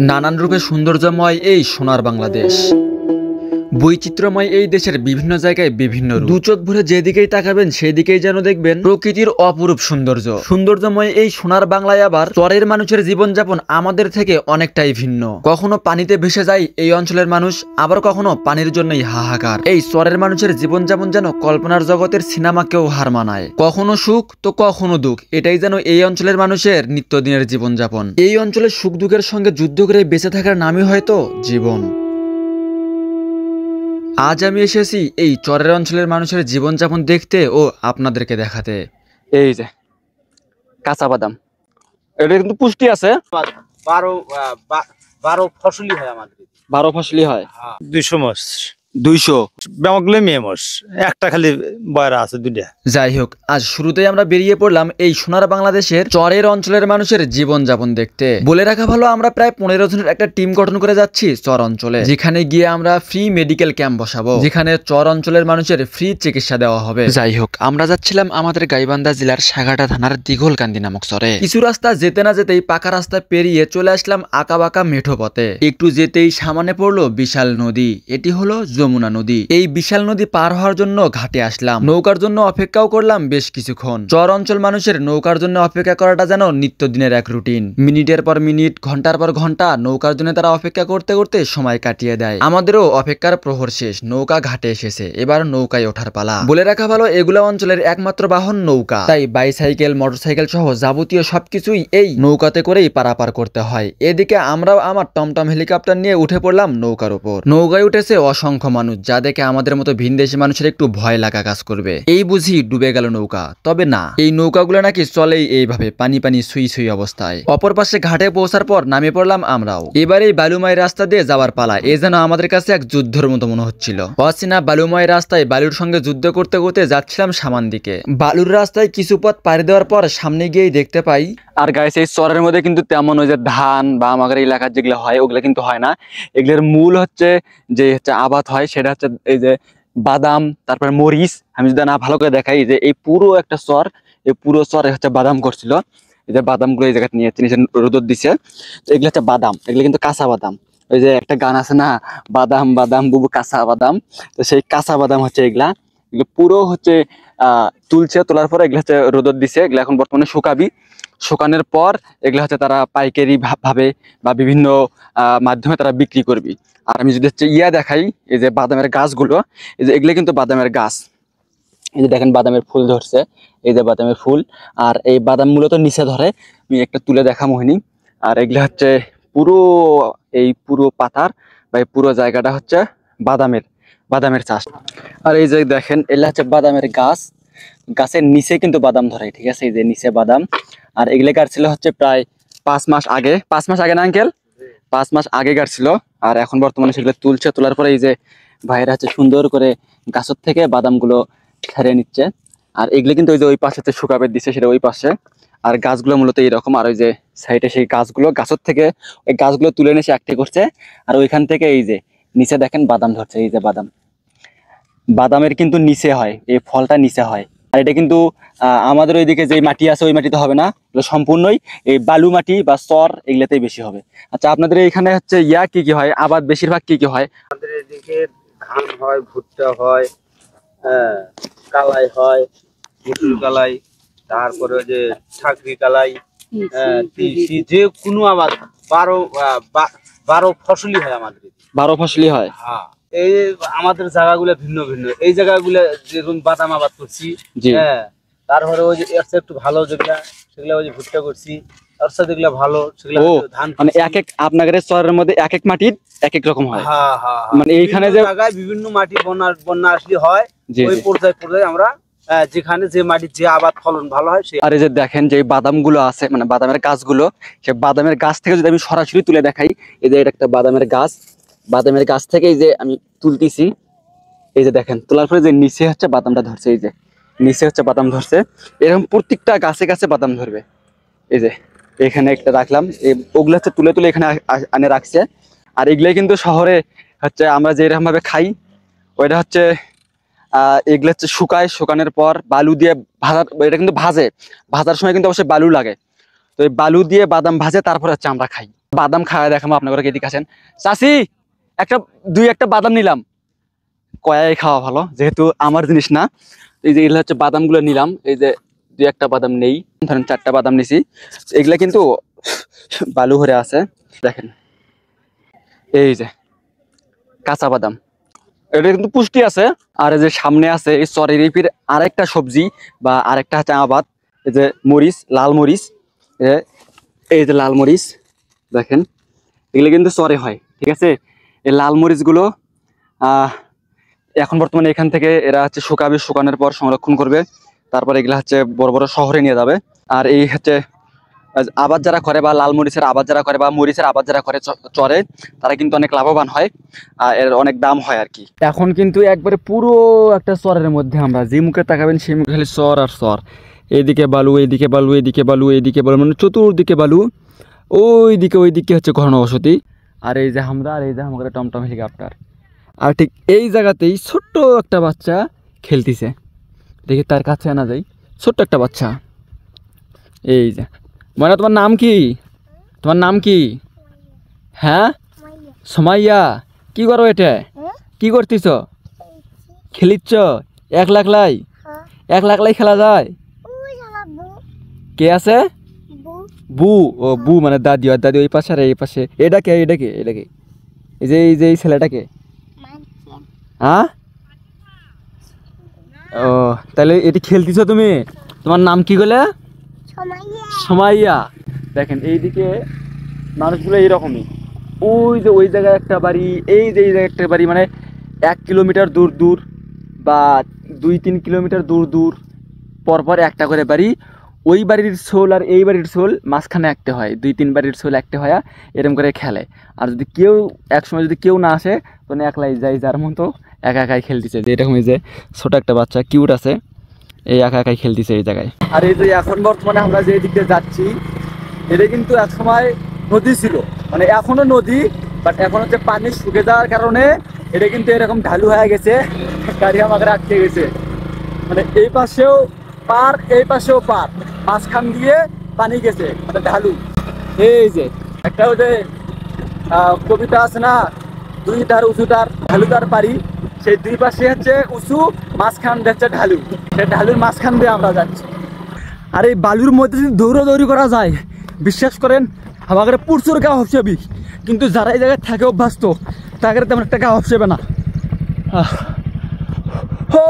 নানান রূপে সৌন্দর্যময় এই সোনার বাংলাদেশ। বৈচিত্র্যময় এই দেশের বিভিন্ন জায়গায় বিভিন্ন রূপ। দু চোখ ভরে যেদিকেই তাকাবেন সেদিকেই যেন দেখবেন প্রকৃতির অপরূপ সৌন্দর্য। সৌন্দর্যময় এই সোনার বাংলায় আবার চরের মানুষের জীবনযাপন আমাদের থেকে অনেকটাই ভিন্ন। কখনো পানিতে ভেসে যায় এই অঞ্চলের মানুষ, আবার কখনো পানির জন্যই হাহাকার। এই চরের মানুষের জীবনযাপন যেন কল্পনার জগতের সিনেমাকেও হার মানায়। কখনো সুখ তো কখনো দুঃখ, এটাই যেন এই অঞ্চলের মানুষের নিত্যদিনের জীবনযাপন। এই অঞ্চলের সুখ দুঃখের সঙ্গে যুদ্ধ করে বেঁচে থাকার নামই হয়তো জীবন। আজ আমি এসেছি এই চরের অঞ্চলের মানুষের জীবনযাপন দেখতে ও আপনাদেরকে দেখাতে। এই যে কাঁচা বাদাম, এটা কিন্তু পুষ্টি আছে। 12 ফসলি হয় আমাদের। 12 ফসলি হয়। 200 মাস 200 ব্যামকলে মেয়ে মাস একটা খালি বয়রা আছে দুইটা। যাই হোক, আজ শুরুতেই আমরা বেরিয়ে পড়লাম এই সোনার বাংলাদেশের চরের অঞ্চলের মানুষের জীবনযাপন দেখতে। বলে রাখা ভালো, আমরা প্রায় 15 জনের একটা টিম গঠন করে যাচ্ছি চর অঞ্চলে, যেখানে গিয়ে আমরা ফ্রি মেডিকেল ক্যাম্প বসাবো, যেখানে চর অঞ্চলের মানুষের ফ্রি চিকিৎসা দেওয়া হবে। যাই হোক, আমরা যাচ্ছিলাম আমাদের গাইবান্ধা জেলার সাগাটা থানার দিঘলকান্দি নামক চরে। কিছু রাস্তা যেতে না যেতেই পাকা রাস্তা পেরিয়ে চলে আসলাম আঁকাবাঁকা মেঠো পথে। একটু যেতেই সামনে পড়লো বিশাল নদী, এটি হলো যমুনা নদী। এই বিশাল নদী পার হওয়ার জন্য ঘাটে আসলাম, নৌকার জন্য অপেক্ষাও করলাম বেশ কিছুক্ষণ। চর অঞ্চল মানুষের নৌকার জন্য অপেক্ষা করাটা যেন নিত্যদিনের এক রুটিন। মিনিটের পর মিনিট, ঘন্টার পর ঘন্টা নৌকার জন্য তারা অপেক্ষা করতে করতে সময় কাটিয়ে দেয়। আমাদেরও অপেক্ষার প্রহর শেষ, নৌকা ঘাটে এসেছে, এবার নৌকায় ওঠার পালা। বলে রাখা ভালো, এগুলা অঞ্চলের একমাত্র বাহন নৌকা, তাই বাইসাইকেল, মোটরসাইকেল সহ যাবতীয় সবকিছুই এই নৌকাতে করেই পারাপার করতে হয়। এদিকে আমরাও আমার টমটম হেলিকপ্টার নিয়ে উঠে পড়লাম নৌকার উপর। নৌকায় উঠেছে অসংখ্য মানুষ, যা দেখে আমাদের মতো ভিনদেশী মানুষের একটু ভয় লাগা কাজ করবে। এই বুঝি ডুবে গেল নৌকা, তবে না, এই নৌকাগুলো নাকি চলেই এইভাবে পানি পানি সুই সুই অবস্থায়। অপর পাশে ঘাটে পৌঁছার পর নামে পড়লাম আমরাও। এবার এই বালুময় রাস্তা দিয়ে যাওয়ার পালা। এ যেন আমাদের কাছে এক যুদ্ধের মতো মনে হচ্ছিল। অচেনা বালুময় রাস্তায় বালুর সঙ্গে যুদ্ধ করতে করতে যাচ্ছিলাম সামান দিকে। বালুর রাস্তায় কিছু পথ পাড়ি দেওয়ার পর সামনে গিয়েই দেখতে পাই, আর গাইস এই চরের মধ্যে কিন্তু তেমন ওই যে ধান বা আমাদের এলাকার যেগুলো হয় ওগুলো কিন্তু হয় না। এগুলোর মূল হচ্ছে যে আবাদ হয় সেটা হচ্ছে এই যে বাদাম, তারপর মরিচ। আমি যদি না ভালো করে দেখাই, যে এই পুরো একটা চর, এই পুরো চরে হচ্ছে বাদাম করছিল। এই যে বাদামগুলো এই জায়গায় নিয়ে নিচে রোদর দিছে, তো এগুলো হচ্ছে বাদাম, এগুলো কিন্তু কাঁচা বাদাম। ওই যে একটা গান আছে না, বাদাম বাদাম বুবু কাঁচা বাদাম, তো সেই কাঁচা বাদাম হচ্ছে এগুলো পুরো হচ্ছে তুলছে। তোলার পরে এগুলো হচ্ছে রোদর দিছে, এগুলো এখন বর্তমানে শুকাবি। শুকানোর পর এগুলো হচ্ছে তারা পাইকারি ভাবে বা বিভিন্ন মাধ্যমে তারা বিক্রি করবি। আর আমি যদি হচ্ছে দেখাই, এই যে বাদামের গাছগুলো, এই যে এগুলো কিন্তু বাদামের গাছ। এই যে দেখেন বাদামের ফুল ধরছে, এই যে বাদামের ফুল। আর এই বাদাম মূলত নিচে ধরে, আমি একটা তুলে দেখা মোহিনী। আর এগুলো হচ্ছে পুরো এই পুরো পাতার বা এই পুরো জায়গাটা হচ্ছে বাদামের চাষ। আর এই যে দেখেন এগুলো হচ্ছে বাদামের গাছ, গাছের নিচে কিন্তু বাদাম ধরে, ঠিক আছে, এই যে নিচে বাদাম। আর এগুলো কাটছিল হচ্ছে প্রায় 5 মাস আগে, 5 মাস আগে না আঙ্কেল, 5 মাস আগে কাটছিল। আর এখন বর্তমানে সেগুলো তুলছে, তোলার পরে এই যে ভাইরা হচ্ছে সুন্দর করে গাছের থেকে বাদামগুলো ছাড়িয়ে নিচ্ছে। আর এগুলো কিন্তু ওই যে ওই পাশে শুকাবে দিচ্ছে, সেটা ওই পাশে। আর গাছগুলো মূলত এইরকম। আর ওই যে সাইডে সেই গাছগুলো, গাছের থেকে ওই গাছগুলো তুলে নিয়ে সে একটি করছে। আর ওইখান থেকে এই যে নিচে দেখেন বাদাম ধরছে, এই যে বাদামের কিন্তু নিচে হয়, এই ফলটা নিচে হয়। আর এটা কিন্তু আমাদের ওইদিকে যে মাটি আছে ওই মাটিতে হবে না, এগুলো সম্পূর্ণই এই বালু মাটি বা চর এগুলাতেই বেশি হবে। আচ্ছা, আপনাদের এখানে হচ্ছে কি কি হয়, আবাদ বেশিরভাগ কি কি হয়? আমাদের এদিকে ধান হয়, ভুট্টা হয়, হ্যাঁ, কালাই হয়, মুসুর কালাই, তারপরে ওই যে ঠাকরি কালাই, তিসি, যে কোনো আবাদ 12 ফসলি হয় আমাদের। 12 ফসলি হয়। হ্যাঁ, এই আমাদের জায়গাগুলো ভিন্ন ভিন্ন। এই জায়গাগুলো যেরকম বাদাম আবাদ করছি, হ্যাঁ, তারপরে ওই যে একটু ভালো যেগুলা সেগুলা ওই যে ভুট্টা করছি, তার সাথে যেগুলা ভালো সেগুলা ধান। মানে এক এক আপনাদের চরের মধ্যে এক এক মাটির এক এক রকম হয়। হ্যাঁ হ্যাঁ, মানে এইখানে যে জায়গায় বিভিন্ন মাটি বন্যা আসলে হয়, ওই পর্যায়ে আমরা যেখানে যে মাটির যে আবাদ ফলন ভালো হয় সেই। আর এই যে দেখেন যে বাদামগুলো আছে, মানে বাদামের গাছগুলো, সে বাদামের গাছ থেকে যদি আমি সরাসরি তুলে দেখাই, এই যে এটা একটা বাদামের গাছ, বাদামের গাছ থেকে এই যে আমি তুলতেছি, এই যে দেখেন তোলার পরে যে নিচে হচ্ছে বাদামটা ধরছে, এই যে নিচে হচ্ছে বাদাম ধরছে। এরকম প্রত্যেকটা গাছে গাছে বাদাম ধরবে। এই যে এখানে একটা রাখলাম, ওগুলো হচ্ছে তুলে তুলে এখানে আনে রাখছে। আর এগুলোই কিন্তু শহরে হচ্ছে আমরা যে এরকম ভাবে খাই, ওইটা হচ্ছে এগুলো হচ্ছে শুকানোর পর বালু দিয়ে ভাজা, এটা কিন্তু ভাজার সময় কিন্তু অবশ্যই বালু লাগে, তো এই বালু দিয়ে বাদাম ভাজে তারপরে হচ্ছে আমরা খাই। বাদাম খাওয়া দেখাবো আপনাদের, এদিকে আসেন চাচি, দুই একটা বাদাম নিলাম, কয়াই খাওয়া ভালো যেহেতু আমার জিনিস না। এই যে এগুলো হচ্ছে বাদাম গুলো নিলাম, এই যে দুই একটা বাদাম নেই, ধরেন 4টা বাদাম নিছি, এগুলা কিন্তু বালু ভরে আছে দেখেন, এই যে কাঁচা বাদাম, এটা কিন্তু পুষ্টি আছে। আর এই যে সামনে আছে এই চরের আরেকটা সবজি বা আরেকটা হচ্ছে আবাদ, এই যে মরিচ, লাল মরিচ, এই যে লাল মরিচ দেখেন, এগুলো কিন্তু চরে হয়, ঠিক আছে। এই লাল মরিচ গুলো এখন বর্তমানে এখান থেকে এরা হচ্ছে শুকাবে, শুকানোর পর সংরক্ষণ করবে, তারপর এগুলা হচ্ছে বড় বড় শহরে নিয়ে যাবে। আর এই হচ্ছে আবাদ যারা করে বা লাল মরিচের আবাদ যারা করে বা মরিচের আবাদ যারা করে চরে, তারা কিন্তু অনেক লাভবান হয়, এর অনেক দাম হয় আর কি। এখন কিন্তু একবারে পুরো একটা চরের মধ্যে, আমরা যে মুখে তাকাবেন সেই মুখে খালি চর আর চর, এইদিকে বালু, এইদিকে বালু, এইদিকে বালু, এইদিকে বালু, মানে চতুর্দিকে বালু, ওইদিকে হচ্ছে ঘনবসতি। আর এই যে আমরা, আর এই যে আমাদের টমটম হেলিকপ্টার। আর ঠিক এই জায়গাতেই ছোট্ট একটা বাচ্চা খেলতেছে, দেখি তার কাছে আনা যায়, ছোট্ট একটা বাচ্চা। এই যে মানে তোমার নাম কি? তোমার নাম কি? হ্যাঁ সোমাইয়া, কি করো এটা? কি করতেছ? খেলিচ্ছ? 1 লাখ লাই? 1 লাখ লাই খেলা যায়? কে আছে? বু। ও বু মানে দাদি, আর দাদি ওই পাশে আর এই পাশে। এটা কে? এই যে এই ছেলেটাকে, হ্যাঁ? ও তাহলে এটি খেলতেছো তুমি? তোমার নাম কি বলে? সোমাইয়া। দেখেন এইদিকে মানুষগুলো এইরকমই, ওই যে ওই জায়গায় একটা বাড়ি, এই যে এই জায়গায় একটা বাড়ি, মানে 1 কিলোমিটার দূর দূর বা 2-3 কিলোমিটার দূর দূর পরপর একটা করে বাড়ি। ওই বাড়ির শোল আর এই বাড়ির শোল মাঝখানে একটা হয়, 2-3 বাড়ির শোল একটা হয়, এরকম করে খেলে। আর যদি কেউ একসময় যদি কেউ না আসে, তখন একলাই যাই যার মতো একা একাই খেলতেছে। যে এরকম যে ছোট একটা বাচ্চা কিউট আছে, এই একা একাই খেলতেছে এই জায়গায়। আর এই যে এখন বর্তমানে আমরা যে দিক দিয়ে যাচ্ছি, এটা কিন্তু এক সময় নদী ছিল, মানে এখনো নদী, বাট এখন হচ্ছে পানি শুকে যাওয়ার কারণে এটা কিন্তু এরকম ঢালু হয়ে গেছে, গাড়ি আমাকে আটকে গেছে। মানে এই পাশেও পার, এই পাশেও পার, মাঝখান দিয়ে পানি গেছে, মানে ঢালু। এই যে একটা ওই যে কবিতা আছে না, 2 ধার উঁচু তার ঢালু তার পারি, সেই 2 পাশে হচ্ছে উঁচু, মাঝখান হচ্ছে ঢালু, সেই ঢালুর মাঝখান দিয়ে আমরা যাচ্ছি। আর এই বালুর মধ্যে যদি দৌড়াদৌড়ি করা যায়, বিশ্বাস করেন আমাদের প্রচুর গা হপসাবি, কিন্তু যারা এই জায়গায় থাকে অভ্যস্ত, তাদের তেমন একটা গা হপসাবে না। ও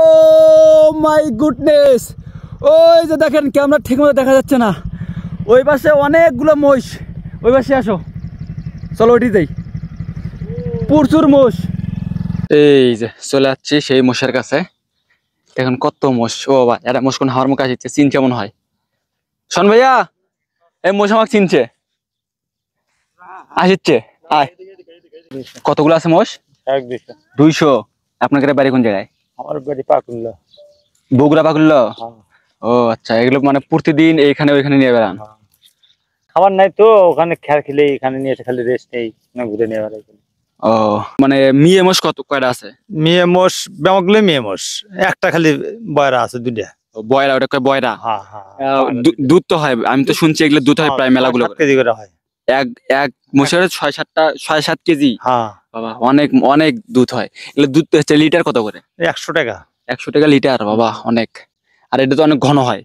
মাই গুডনেস, ওই যে দেখেন ক্যামেরা ঠিক মতো দেখা যাচ্ছে না, ওই পাশে অনেকগুলো মোষ, ওই পাশে আসো, চলো ওইটি যাই, প্রচুর মোষ। এই যে চলে যাচ্ছি সেই মোষের কাছে, এখন কত মোষ, ও বা এটা মোষ কোন হাওয়ার মুখে আসছে, চিন কেমন হয় শোন ভাইয়া, এই মোষ আমাকে চিনছে, আসছে আয়। কতগুলো আছে মোষ? 200। আপনাদের বাড়ি কোন জায়গায়? আমার বাড়ি পাকুল্লা। বগুড়া পাকুল্লা? ও আচ্ছা, এগুলো মানে প্রতিদিন এইখানে ওইখানে নিয়ে বেড়ান? খাবার নাই তো, ওখানে খেয়াল খেলে এখানে নিয়ে এসে খালি রেস্ট নেই, ঘুরে নিয়ে বেড়াই। ও মানে মেয়ে মোষ কয়টা আছে? মেয়ে মোষ বেমাগুলো মেয়ে মোষ, একটা খালি বয়রা আছে 2টা। বয়রা, ওটা কয় বয়রা? হ্যাঁ হ্যাঁ। দুধ তো হয়, আমি তো শুনছি এগুলো দুধ হয় প্রায় মেলাগুলো, 7 কেজি করে হয় এক মোষের 6-7 কেজি। হ্যাঁ বাবা, অনেক অনেক দুধ হয়। এগুলো দুধ হচ্ছে লিটার কত করে? 100 টাকা। 100 টাকা লিটার, বাবা অনেক। আর এটা তো অনেক ঘন হয়।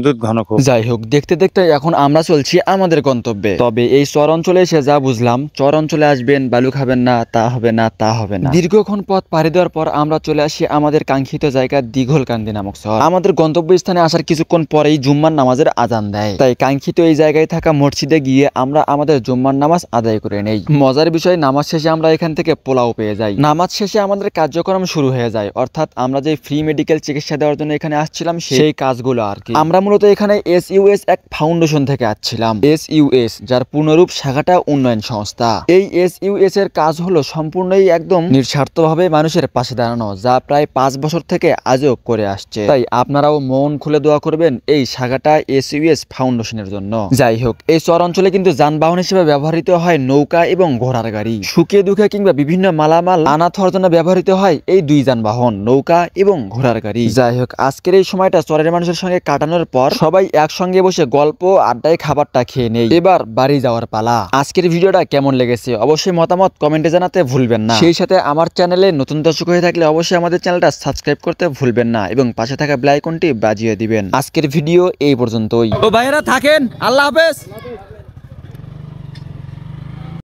দুধ ঘন খুব। যাই হোক, দেখতে দেখতে এখন আমরা চলছি আমাদের গন্তব্যে। তবে এই চর অঞ্চলে এসে যা বুঝলাম, চর অঞ্চলে আসবেন বালু খাবেন না, তা হবে না, তা হবে না। দীর্ঘক্ষণ পথ পাড়ি দেওয়ার পর আমরা চলে আসি আমাদের কাঙ্ক্ষিত জায়গা দিঘলকান্দি নামক চর। আমাদের গন্তব্য স্থানে আসার কিছুক্ষণ পরেই জুম্মার নামাজের আজান দেয়, তাই কাঙ্ক্ষিত এই জায়গায় থাকা মসজিদে গিয়ে আমরা আমাদের জুম্মার নামাজ আদায় করে নেই। মজার বিষয়, নামাজ শেষে আমরা এখান থেকে পোলাও পেয়ে যাই। নামাজ শেষে আমাদের কার্যক্রম শুরু হয়ে যায়, অর্থাৎ আমরা যে ফ্রি মেডিকেল চিকিৎসা দেওয়ার জন্য এখানে আসছিলাম সেই কাজগুলো আর কি। আমরা মূলত এখানে SUS এক ফাউন্ডেশন থেকে আসছিলাম। SUS যার পূর্ণরূপ শাখাটা উন্নয়ন সংস্থা। এই SUS এর কাজ হলো সম্পূর্ণই একদম নিঃস্বার্থভাবে মানুষের পাশে দাঁড়ানো, যা প্রায় 5 বছর থেকে আজও করে আসছে। তাই আপনারাও মন খুলে দোয়া করবেন এই শাখাটা SUS ফাউন্ডেশনের জন্য। যাই হোক, এই চর অঞ্চলে কিন্তু যানবাহন হিসেবে ব্যবহৃত হয় নৌকা এবং ঘোড়ার গাড়ি। সুখে দুঃখে কিংবা বিভিন্ন মালামাল আনা থর জন্য ব্যবহৃত হয় এই 2 যানবাহন, নৌকা এবং ঘোড়ার গাড়ি। যাই হোক, আজকের এই সময়টা চরের মানুষের সঙ্গে কাটা কাটানোর পর সবাই একসঙ্গে বসে গল্প আড্ডায় খাবারটা খেয়ে নেই। এবার বাড়ি যাওয়ার পালা। আজকের ভিডিওটা কেমন লেগেছে অবশ্যই মতামত কমেন্টে জানাতে ভুলবেন না। সেই সাথে আমার চ্যানেলে নতুন দর্শক হয়ে থাকলে অবশ্যই আমাদের চ্যানেলটা সাবস্ক্রাইব করতে ভুলবেন না এবং পাশে থাকা বেল আইকনটি বাজিয়ে দিবেন। আজকের ভিডিও এই পর্যন্তই। তো ভাইয়েরা থাকেন, আল্লাহ হাফেজ।